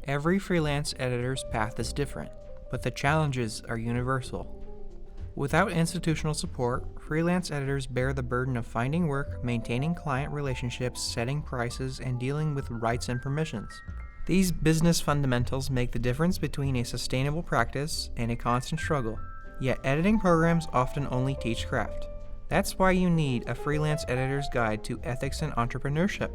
Every freelance editor's path is different, but the challenges are universal. Without institutional support, freelance editors bear the burden of finding work, maintaining client relationships, setting prices, and dealing with rights and permissions. These business fundamentals make the difference between a sustainable practice and a constant struggle, yet editing programs often only teach craft. That's why you need a freelance editor's guide to ethics and entrepreneurship.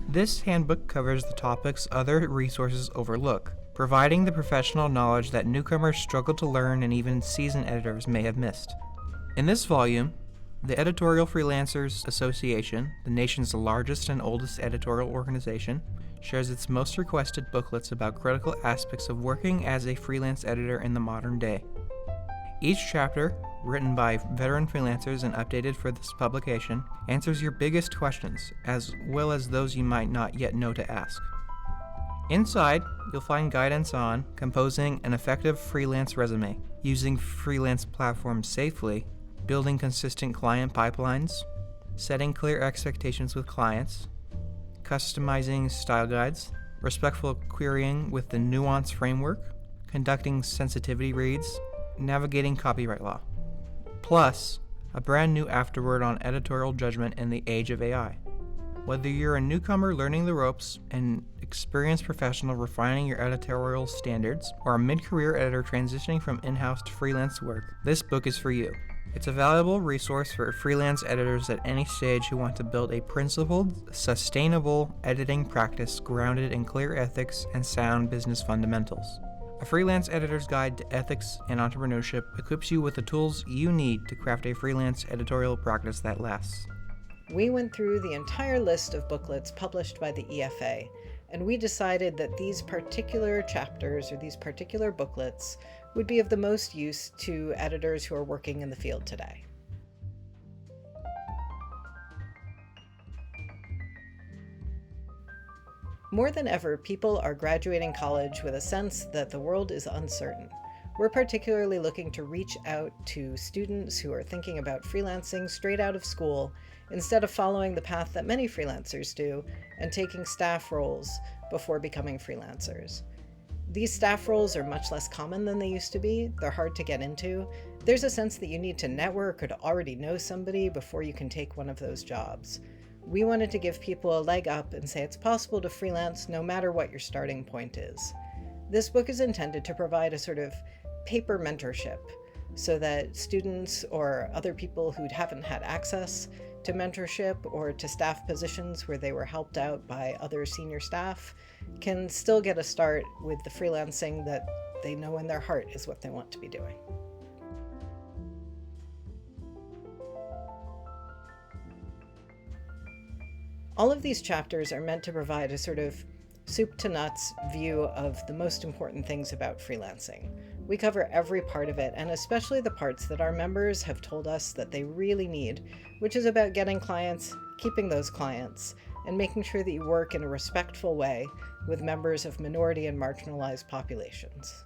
This handbook covers the topics other resources overlook, providing the professional knowledge that newcomers struggle to learn and even seasoned editors may have missed. In this volume, the Editorial Freelancers Association, the nation's largest and oldest editorial organization, shares its most requested booklets about critical aspects of working as a freelance editor in the modern day. Each chapter, written by veteran freelancers and updated for this publication, answers your biggest questions, as well as those you might not yet know to ask. Inside, you'll find guidance on composing an effective freelance resume, using freelance platforms safely, building consistent client pipelines, setting clear expectations with clients, customizing style guides, respectful querying with the nuance framework, conducting sensitivity reads, navigating copyright law. Plus, a brand new afterword on editorial judgment in the age of AI. Whether you're a newcomer learning the ropes, an experienced professional refining your editorial standards, or a mid-career editor transitioning from in-house to freelance work, this book is for you. It's a valuable resource for freelance editors at any stage who want to build a principled, sustainable editing practice grounded in clear ethics and sound business fundamentals. A Freelance Editor's Guide to Ethics and Entrepreneurship equips you with the tools you need to craft a freelance editorial practice that lasts. We went through the entire list of booklets published by the EFA, and we decided that these particular chapters or these particular booklets would be of the most use to editors who are working in the field today. More than ever, people are graduating college with a sense that the world is uncertain. We're particularly looking to reach out to students who are thinking about freelancing straight out of school instead of following the path that many freelancers do and taking staff roles before becoming freelancers. These staff roles are much less common than they used to be. They're hard to get into. There's a sense that you need to network or to already know somebody before you can take one of those jobs. We wanted to give people a leg up and say it's possible to freelance no matter what your starting point is. This book is intended to provide a sort of paper mentorship so that students or other people who haven't had access to mentorship or to staff positions where they were helped out by other senior staff can still get a start with the freelancing that they know in their heart is what they want to be doing. All of these chapters are meant to provide a sort of soup to nuts view of the most important things about freelancing. We cover every part of it, and especially the parts that our members have told us that they really need, which is about getting clients, keeping those clients, and making sure that you work in a respectful way with members of minority and marginalized populations.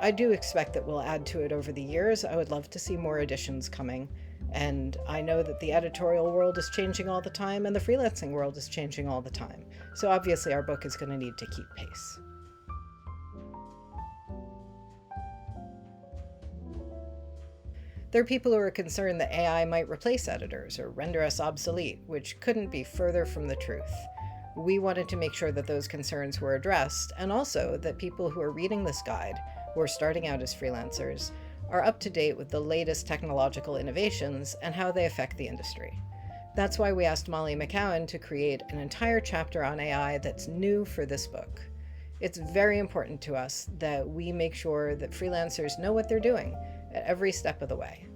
I do expect that we'll add to it over the years. I would love to see more additions coming. And I know that the editorial world is changing all the time and the freelancing world is changing all the time. So obviously our book is going to need to keep pace. There are people who are concerned that AI might replace editors or render us obsolete, which couldn't be further from the truth. We wanted to make sure that those concerns were addressed, and also that people who are reading this guide, who are starting out as freelancers, are up to date with the latest technological innovations and how they affect the industry. That's why we asked Molly McCowan to create an entire chapter on AI that's new for this book. It's very important to us that we make sure that freelancers know what they're doing at every step of the way.